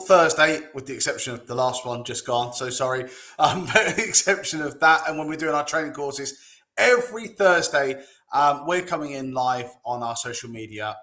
Thursday, with the exception of the last one just gone. So sorry, but the exception of that, and when we're doing our training courses every Thursday, we're coming in live on our social media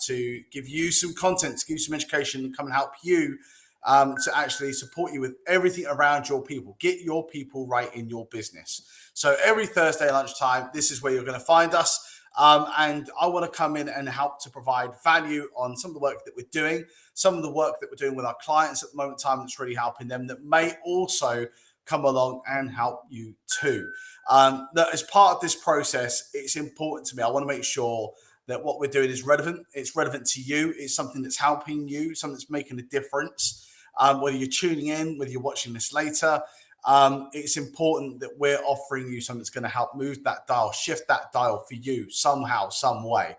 to give you some content, to give you some education, and come and help you to actually support you with everything around your people. Get your people right in your business. So every Thursday lunchtime, this is where you're going to find us. And I want to come in and help to provide value on some of the work that we're doing, some of the work that we're doing with our clients at the moment in time that's really helping them, that may also come along and help you too. That as part of this process, it's important to me. I want to make sure that what we're doing is relevant. It's relevant to you. It's something that's helping you, something that's making a difference. Whether you're tuning in, whether you're watching this later, it's important that we're offering you something that's going to help move that dial, shift that dial for you somehow, some way.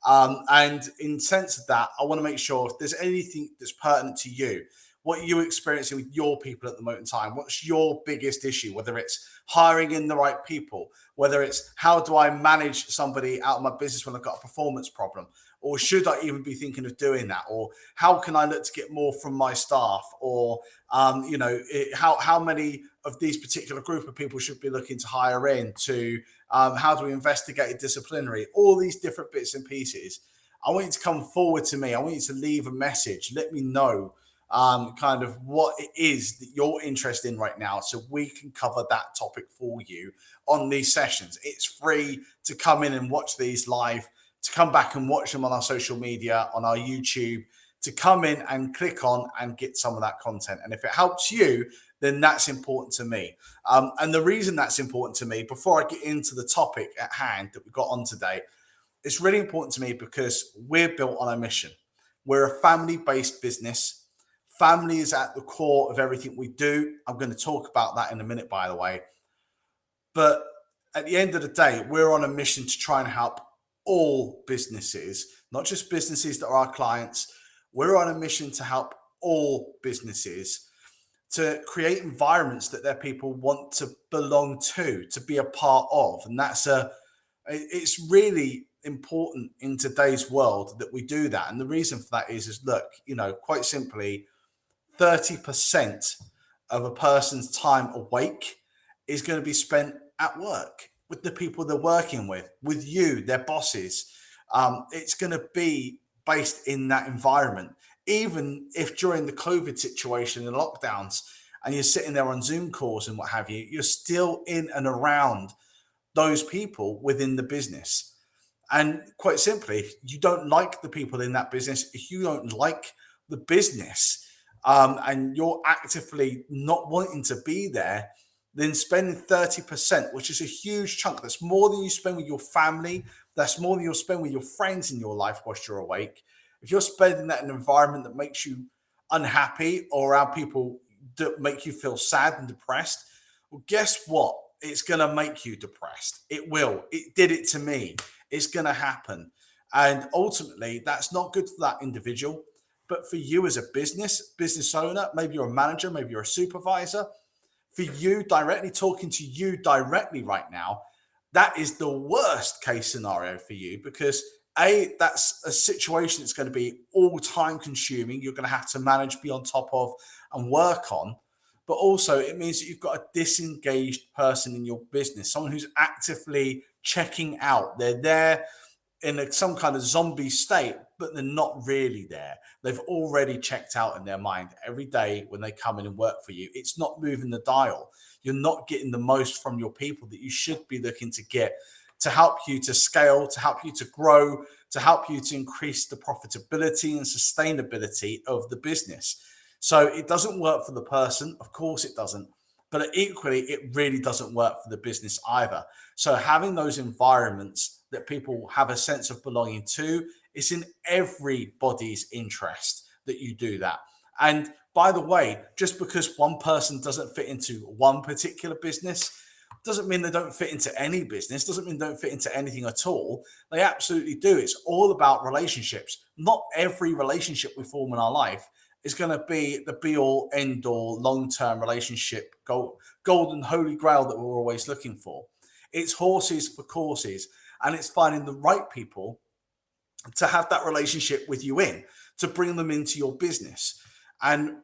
And in sense of that, I want to make sure if there's anything that's pertinent to you, what you're experiencing with your people at the moment in time, what's your biggest issue, whether it's hiring in the right people, whether it's how do I manage somebody out of my business when I've got a performance problem, or should I even be thinking of doing that, or how can I look to get more from my staff, or how many of these particular group of people should be looking to hire in to how do we investigate disciplinary, all these different bits and pieces. I want you to come forward to me. I want you to leave a message. Let me know kind of what it is that you're interested in right now, so we can cover that topic for you on these sessions. It's free to come in and watch these live, to come back and watch them on our social media, on our YouTube, to come in and click on and get some of that content. And if it helps you, then that's important to me. And the reason that's important to me, before I get into the topic at hand that we've got on today, it's really important to me because we're built on a mission. We're a family-based business. Family is at the core of everything we do. I'm going to talk about that in a minute, by the way. But at the end of the day, we're on a mission to try and help all businesses, not just businesses that are our clients. We're on a mission to help all businesses to create environments that their people want to belong to be a part of. And it's really important in today's world that we do that. And the reason for that is look, quite simply, 30% of a person's time awake is going to be spent at work with the people they're working with you, their bosses. It's going to be based in that environment. Even if during the COVID situation and lockdowns and you're sitting there on Zoom calls and what have you, you're still in and around those people within the business. And quite simply, if you don't like the people in that business, if you don't like the business, and you're actively not wanting to be there, then spending 30%, which is a huge chunk, that's more than you spend with your family, that's more than you'll spend with your friends in your life whilst you're awake. If you're spending that in an environment that makes you unhappy or around people that make you feel sad and depressed, well, guess what? It's going to make you depressed. It will. It did it to me. It's going to happen. And ultimately, that's not good for that individual. But for you as a business owner, maybe you're a manager, maybe you're a supervisor, for you directly, talking to you directly right now, that is the worst case scenario for you because that's a situation that's going to be all time consuming. You're going to have to manage, be on top of, and work on. But also, it means that you've got a disengaged person in your business, someone who's actively checking out. They're there in some kind of zombie state, but they're not really there. They've already checked out in their mind every day when they come in and work for you. It's not moving the dial. You're not getting the most from your people that you should be looking to get to help you to scale, to help you to grow, to help you to increase the profitability and sustainability of the business. So it doesn't work for the person. Of course it doesn't. But equally, it really doesn't work for the business either. So having those environments that people have a sense of belonging to, it's in everybody's interest that you do that. And by the way, just because one person doesn't fit into one particular business doesn't mean they don't fit into any business, doesn't mean they don't fit into anything at all. They absolutely do. It's all about relationships. Not every relationship we form in our life is going to be the be all end all long-term relationship golden holy grail that we're always looking for. It's horses for courses, and it's finding the right people to have that relationship with you in, to bring them into your business. And,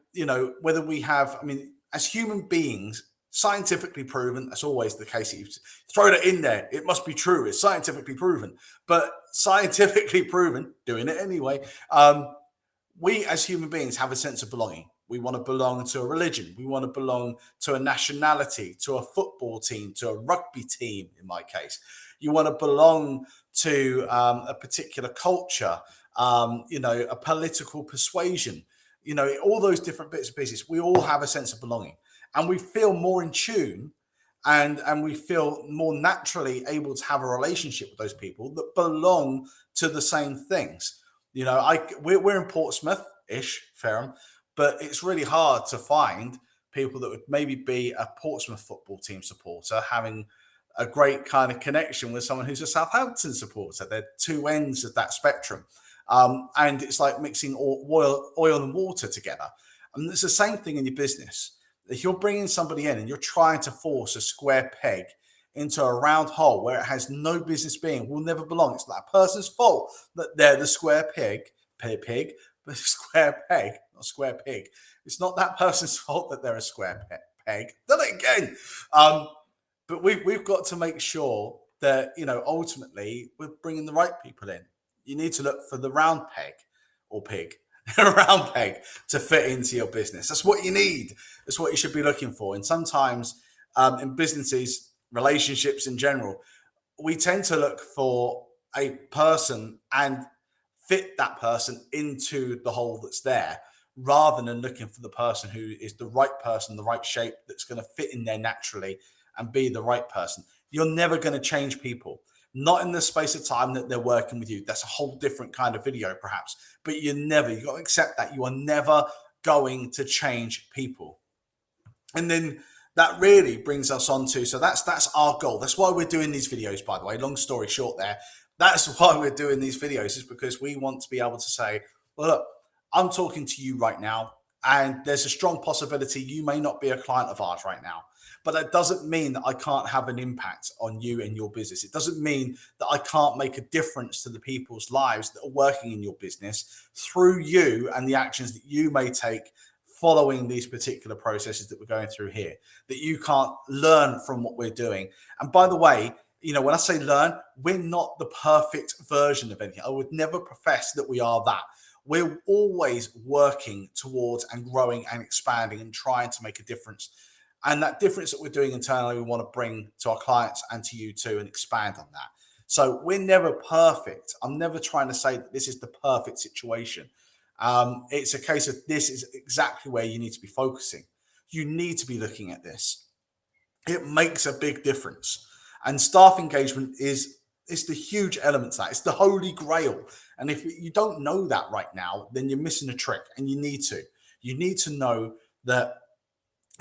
whether we have, I mean, as human beings, scientifically proven, that's always the case. You throw that in there, it must be true. It's scientifically proven. But scientifically proven, doing it anyway, we as human beings have a sense of belonging. We want to belong to a religion. We want to belong to a nationality, to a football team, to a rugby team, in my case. You want to belong to a particular culture, a political persuasion, all those different bits and pieces. We all have a sense of belonging, and we feel more in tune, and we feel more naturally able to have a relationship with those people that belong to the same things. We're in Portsmouth-ish, Ferrum, but it's really hard to find people that would maybe be a Portsmouth football team supporter having a great kind of connection with someone who's a Southampton supporter. They're two ends of that spectrum. And it's like mixing oil and water together. And it's the same thing in your business. If you're bringing somebody in and you're trying to force a square peg into a round hole where it has no business being, will never belong. It's that person's fault that they're the square pig, but square peg, not square pig. It's not that person's fault that they're a square peg. Done it again. But we've got to make sure that, ultimately we're bringing the right people in. You need to look for the round peg or pig, a round peg to fit into your business. That's what you need. That's what you should be looking for. And sometimes in businesses, relationships in general, we tend to look for a person and fit that person into the hole that's there, rather than looking for the person who is the right person, the right shape that's going to fit in there naturally and be the right person. You're never going to change people, not in the space of time that they're working with you. That's a whole different kind of video, perhaps, but you've got to accept that you are never going to change people. And then that really brings us on to, so that's our goal. That's why we're doing these videos, by the way. Long story short there. That's why we're doing these videos, is because we want to be able to say, well, look, I'm talking to you right now, and there's a strong possibility you may not be a client of ours right now. But that doesn't mean that I can't have an impact on you and your business. It doesn't mean that I can't make a difference to the people's lives that are working in your business through you and the actions that you may take following these particular processes that we're going through here, that you can't learn from what we're doing. And by the way, when I say learn, we're not the perfect version of anything. I would never profess that we are that. We're always working towards and growing and expanding and trying to make a difference. And that difference that we're doing internally, we want to bring to our clients and to you too, and expand on that. So we're never perfect. I'm never trying to say that this is the perfect situation. It's a case of this is exactly where you need to be focusing. You need to be looking at this. It makes a big difference. And staff engagement is the huge element to that. It's the Holy Grail. And if you don't know that right now, then you're missing a trick, and you need to. You need to know that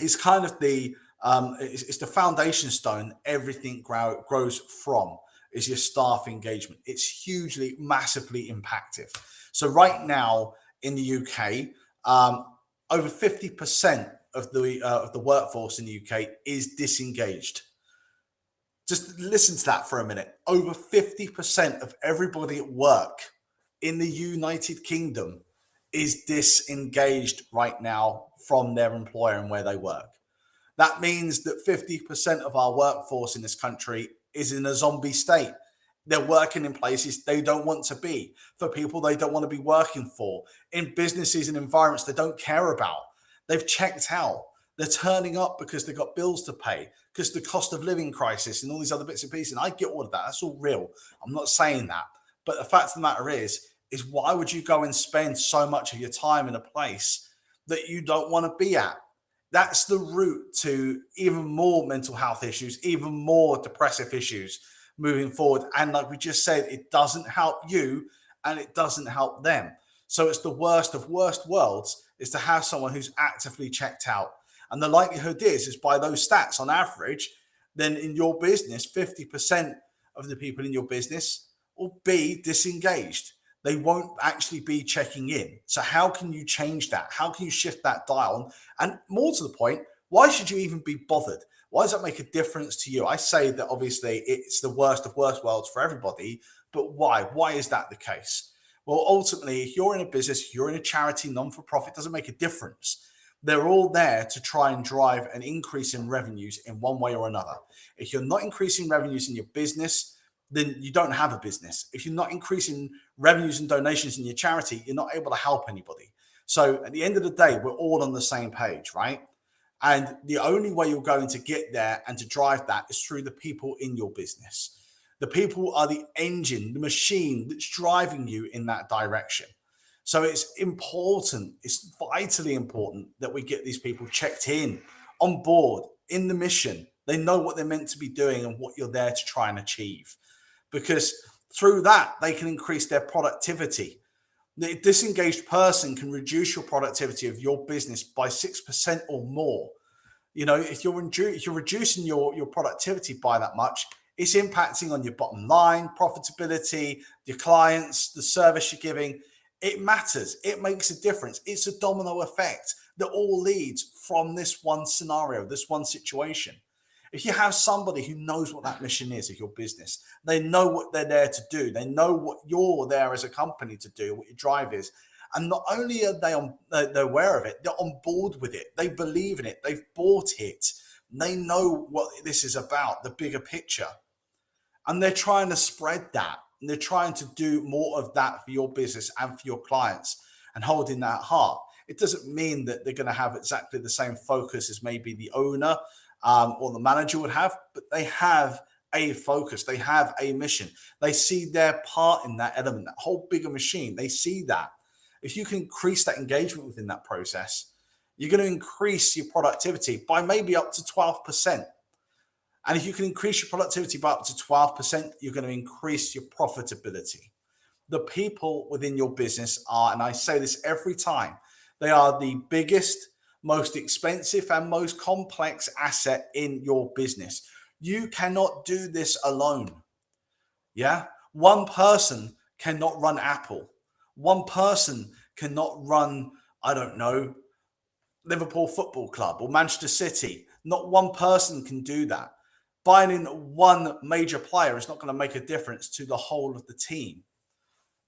it's kind of it's the foundation stone everything grows from, is your staff engagement. It's hugely, massively impactful. So right now in the UK, over 50% of the workforce in the UK is disengaged. Just listen to that for a minute. Over 50% of everybody at work in the United Kingdom is disengaged right now from their employer and where they work. That means that 50% of our workforce in this country is in a zombie state. They're working in places they don't want to be, for people they don't want to be working for, in businesses and environments they don't care about. They've checked out. They're turning up because they've got bills to pay, because the cost of living crisis and all these other bits and pieces. And I get all of that. That's all real. I'm not saying that. But the fact of the matter is why would you go and spend so much of your time in a place that you don't want to be at? That's the route to even more mental health issues, even more depressive issues moving forward. And like we just said, it doesn't help you and it doesn't help them. So it's the worst of worst worlds, is to have someone who's actively checked out. And the likelihood is by those stats on average, then in your business, 50% of the people in your business will be disengaged. They won't actually be checking in. So how can you change that? How can you shift that dial? And more to the point, why should you even be bothered? Why does that make a difference to you? I say that obviously it's the worst of worst worlds for everybody, but why? Why is that the case? Well, ultimately, if you're in a business, you're in a charity, non for profit, doesn't make a difference. They're all there to try and drive an increase in revenues in one way or another. If you're not increasing revenues in your business, then you don't have a business. If you're not increasing revenues and donations in your charity, you're not able to help anybody. So at the end of the day, we're all on the same page, right? And the only way you're going to get there and to drive that is through the people in your business. The people are the engine, the machine that's driving you in that direction. So it's important, it's vitally important that we get these people checked in, on board, in the mission. They know what they're meant to be doing and what you're there to try and achieve. Because through that, they can increase their productivity. The disengaged person can reduce your productivity of your business by 6% or more. You know, if you're reducing your productivity by that much, it's impacting on your bottom line, profitability, your clients, the service you're giving. It matters. It makes a difference. It's a domino effect that all leads from this one scenario, this one situation. If you have somebody who knows what that mission is of your business, they know what they're there to do, they know what you're there as a company to do, what your drive is. And not only are they're aware of it, they're on board with it. They believe in it. They've bought it. They know what this is about, the bigger picture. And they're trying to spread that. And they're trying to do more of that for your business and for your clients and holding that heart. It doesn't mean that they're going to have exactly the same focus as maybe the owner or the manager would have, but they have a focus. They have a mission. They see their part in that element, that whole bigger machine. They see that. If you can increase that engagement within that process, you're going to increase your productivity by maybe up to 12%. And if you can increase your productivity by up to 12%, you're going to increase your profitability. The people within your business are, and I say this every time, they are the biggest, most expensive, and most complex asset in your business. You cannot do this alone. Yeah. One person cannot run Apple. One person cannot run, I don't know, Liverpool Football Club or Manchester City. Not one person can do that. Buying in one major player is not going to make a difference to the whole of the team.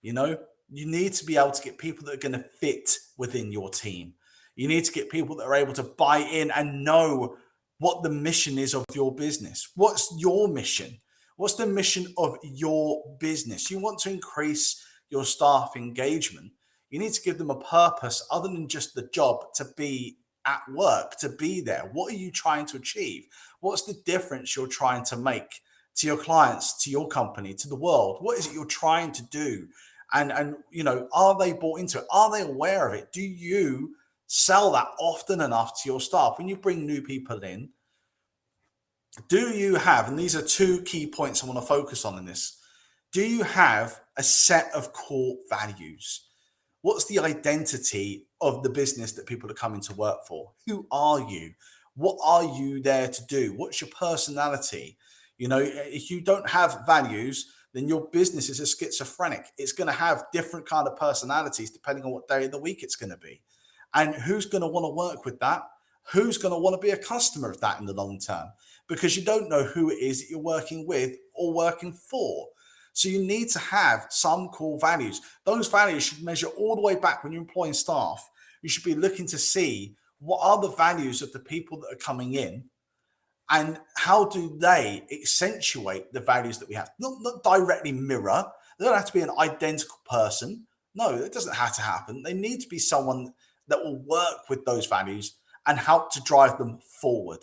You know, you need to be able to get people that are going to fit within your team. You need to get people that are able to buy in and know what the mission is of your business. What's your mission? What's the mission of your business? You want to increase your staff engagement. You need to give them a purpose other than just the job to be at work, to be there. What are you trying to achieve? What's the difference you're trying to make to your clients, to your company, to the world? What is it you're trying to do? And you know, are they bought into it? Are they aware of it? Do you sell that often enough to your staff? When you bring new people in, do you have, and these are two key points I want to focus on in this, do you have a set of core values? What's the identity of the business that people are coming to work for? Who are you? What are you there to do? What's your personality? You know, if you don't have values, then your business is a schizophrenic. It's going to have different kind of personalities depending on what day of the week it's going to be. And who's going to want to work with that? Who's going to want to be a customer of that in the long term? Because you don't know who it is that you're working with or working for. So you need to have some core values. Those values should measure all the way back when you're employing staff. You should be looking to see what are the values of the people that are coming in and how do they accentuate the values that we have. Not directly mirror. They don't have to be an identical person. No, it doesn't have to happen. They need to be someone that will work with those values and help to drive them forward.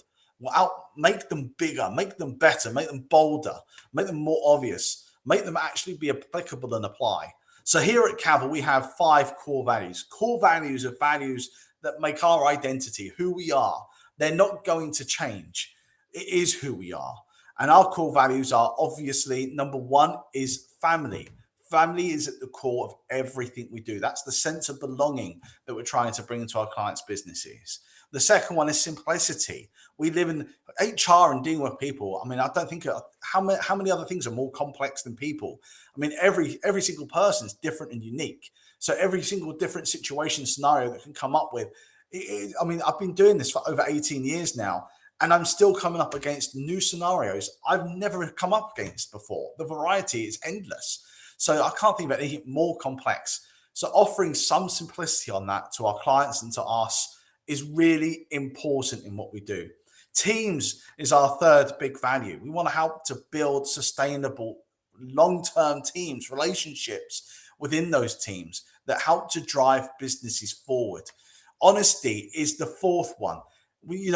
Make them bigger, make them better, make them bolder, make them more obvious, make them actually be applicable and apply. So here at Cavill, we have 5 core values. Core values are values that make our identity, who we are. They're not going to change. It is who we are. And our core values are obviously, number 1 is family. Family is at the core of everything we do. That's the sense of belonging that we're trying to bring into our clients' businesses. The second one is simplicity. We live in HR and dealing with people. I mean, I don't think how many other things are more complex than people. I mean, every single person is different and unique. So every single different situation scenario that can come up with. I mean, I've been doing this for over 18 years now, and I'm still coming up against new scenarios I've never come up against before. The variety is endless. So I can't think of anything more complex. So offering some simplicity on that to our clients and to us is really important in what we do. Teams is our third big value. We want to help to build sustainable long-term teams, relationships within those teams that help to drive businesses forward. Honesty is the fourth one. We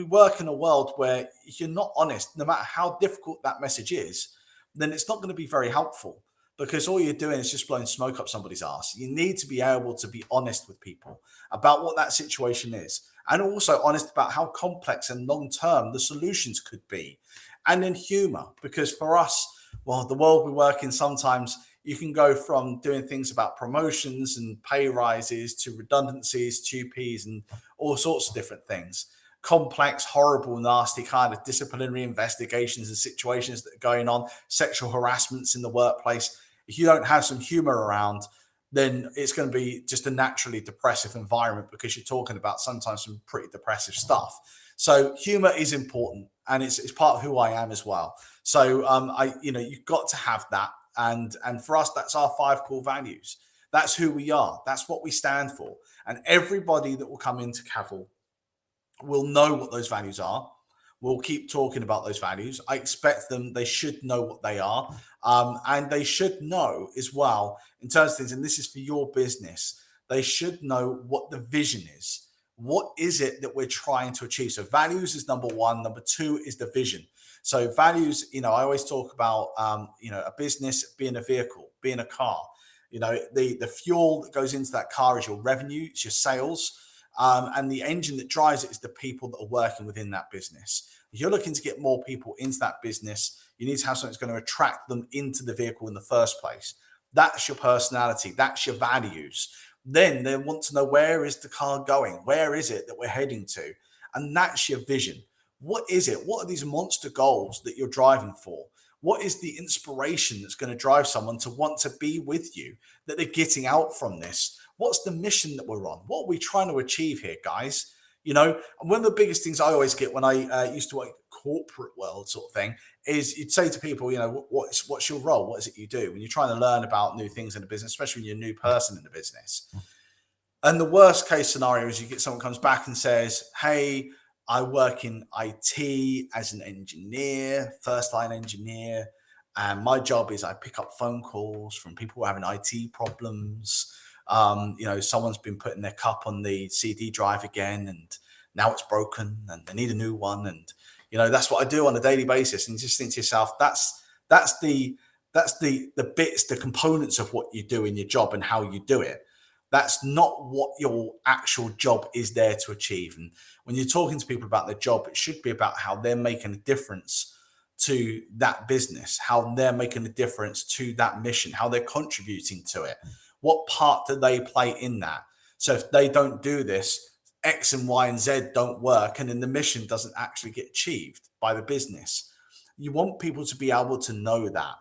work in a world where if you're not honest, no matter how difficult that message is, then it's not going to be very helpful, because all you're doing is just blowing smoke up somebody's ass. You need to be able to be honest with people about what that situation is, and also honest about how complex and long term the solutions could be. And then humor, because for us, well, the world we work in, sometimes you can go from doing things about promotions and pay rises to redundancies, 2Ps, and all sorts of different things. Complex, horrible, nasty kind of disciplinary investigations and situations that are going on, sexual harassments in the workplace. If you don't have some humor around, then it's going to be just a naturally depressive environment, because you're talking about sometimes some pretty depressive stuff. So humor is important, and it's part of who I am as well. So you've got to have that, and for us, that's our five core values. That's who we are. That's what we stand for. And everybody that will come into Cavill will know what those values are. We'll keep talking about those values. I expect them, they should know what they are. And they should know as well, in terms of things, and this is for your business, they should know what the vision is. What is it that we're trying to achieve? So values is number one. Number two is the vision. So values, I always talk about, a business being a vehicle, being a car. The fuel that goes into that car is your revenue, it's your sales. And the engine that drives it is the people that are working within that business. If you're looking to get more people into that business, you need to have something that's going to attract them into the vehicle in the first place. That's your personality. That's your values. Then they want to know, where is the car going? Where is it that we're heading to? And that's your vision. What is it? What are these monster goals that you're driving for? What is the inspiration that's going to drive someone to want to be with you, that they're getting out from this? What's the mission that we're on? What are we trying to achieve here, guys? And one of the biggest things I always get when I used to work in the corporate world sort of thing is, you'd say to people, what's your role? What is it you do? When you're trying to learn about new things in the business, especially when you're a new person in the business. And the worst case scenario is you get someone comes back and says, hey, I work in IT as an engineer, first line engineer. And my job is I pick up phone calls from people who are having IT problems. Someone's been putting their cup on the CD drive again, and now it's broken and they need a new one. And, that's what I do on a daily basis. And you just think to yourself, that's the bits, the components of what you do in your job and how you do it. That's not what your actual job is there to achieve. And when you're talking to people about their job, it should be about how they're making a difference to that business, how they're making a difference to that mission, how they're contributing to it. What part do they play in that? So if they don't do this, X and Y and Z don't work, and then the mission doesn't actually get achieved by the business. You want people to be able to know that.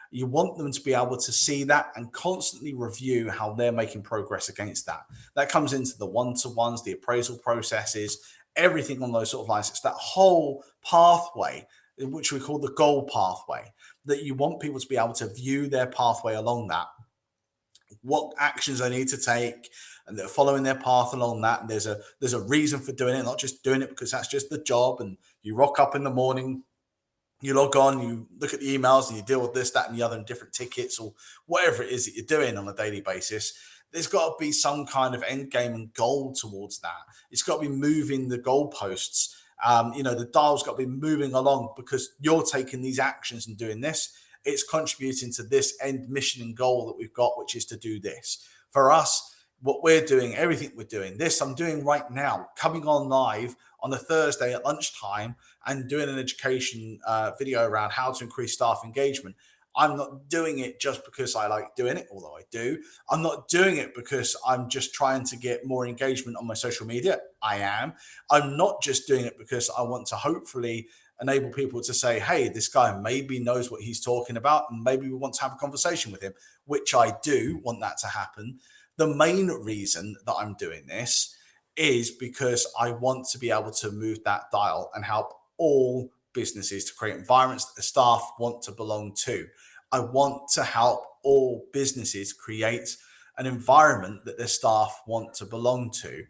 You want them to be able to see that and constantly review how they're making progress against that. That comes into the one-to-ones, the appraisal processes, everything on those sort of lines. It's that whole pathway, which we call the goal pathway, that you want people to be able to view their pathway along that, what actions they need to take, and they're following their path along that. And there's a reason for doing it, not just doing it because that's just the job. And you rock up in the morning, you log on, you look at the emails, and you deal with this, that, and the other, and different tickets or whatever it is that you're doing on a daily basis. There's got to be some kind of end game and goal towards that. It's got to be moving the goalposts. The dial's got to be moving along, because you're taking these actions and doing this. It's contributing to this end mission and goal that we've got, which is to do this. For us, what we're doing, everything we're doing, this I'm doing right now, coming on live on a Thursday at lunchtime and doing an education video around how to increase staff engagement. I'm not doing it just because I like doing it, although I do. I'm not doing it because I'm just trying to get more engagement on my social media. I am. I'm not just doing it because I want to hopefully enable people to say, hey, this guy maybe knows what he's talking about, and maybe we want to have a conversation with him, which I do want that to happen. The main reason that I'm doing this is because I want to be able to move that dial and help all businesses to create environments that the staff want to belong to. I want to help all businesses create an environment that their staff want to belong to.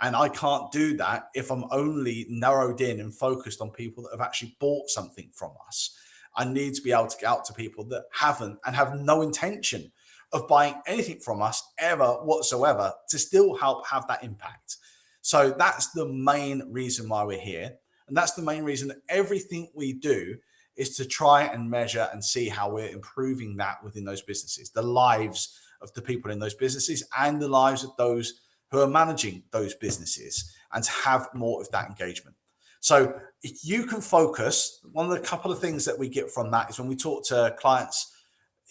And I can't do that if I'm only narrowed in and focused on people that have actually bought something from us. I need to be able to get out to people that haven't and have no intention of buying anything from us ever whatsoever, to still help have that impact. So that's the main reason why we're here. And that's the main reason that everything we do is to try and measure and see how we're improving that within those businesses, the lives of the people in those businesses and the lives of those who are managing those businesses, and to have more of that engagement. So if you can focus, one of the couple of things that we get from that is when we talk to clients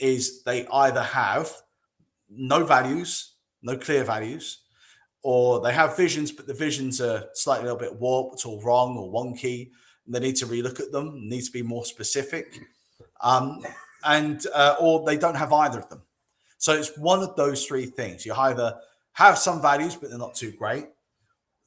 is they either have no values, no clear values, or they have visions, but the visions are slightly a little bit warped or wrong or wonky. And they need to relook at them, need to be more specific, and or they don't have either of them. So it's one of those three things. You either have some values, but they're not too great,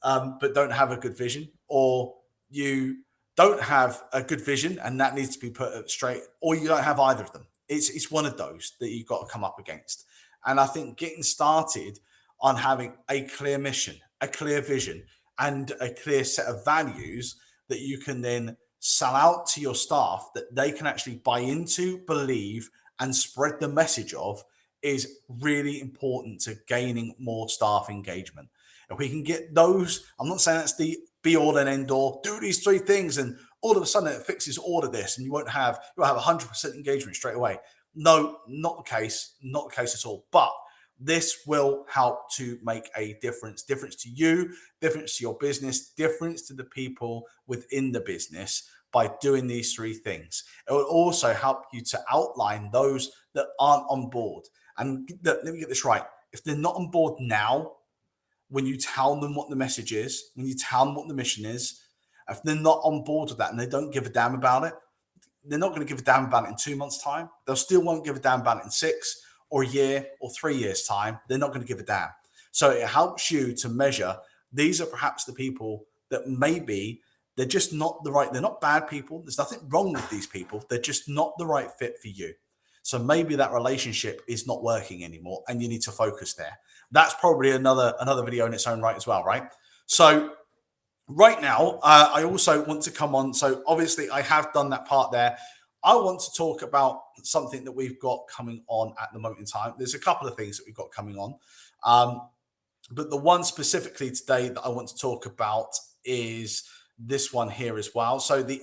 but don't have a good vision, or you don't have a good vision and that needs to be put straight, or you don't have either of them. It's one of those that you've got to come up against. And I think getting started on having a clear mission, a clear vision, and a clear set of values that you can then sell out to your staff that they can actually buy into, believe, and spread the message of is really important to gaining more staff engagement. If we can get those, I'm not saying that's the be all and end all, do these three things and all of a sudden it fixes all of this and you'll have 100% engagement straight away. No, not the case, not the case at all. But this will help to make a difference to you, difference to your business, difference to the people within the business by doing these three things. It will also help you to outline those that aren't on board. And let me get this right. If they're not on board now, when you tell them what the message is, when you tell them what the mission is, if they're not on board with that and they don't give a damn about it, they're not going to give a damn about it in 2 months' time. They'll still won't give a damn about it in 6 or a year or 3 years' time. They're not going to give a damn. So it helps you to measure. These are perhaps the people that maybe they're just not the right, they're not bad people. There's nothing wrong with these people. They're just not the right fit for you. So maybe that relationship is not working anymore and you need to focus there. That's probably another video in its own right as well, right? So right now, I also want to come on. So obviously I have done that part there. I want to talk about something that we've got coming on at the moment in time. There's a couple of things that we've got coming on. But the one specifically today that I want to talk about is this one here as well. So the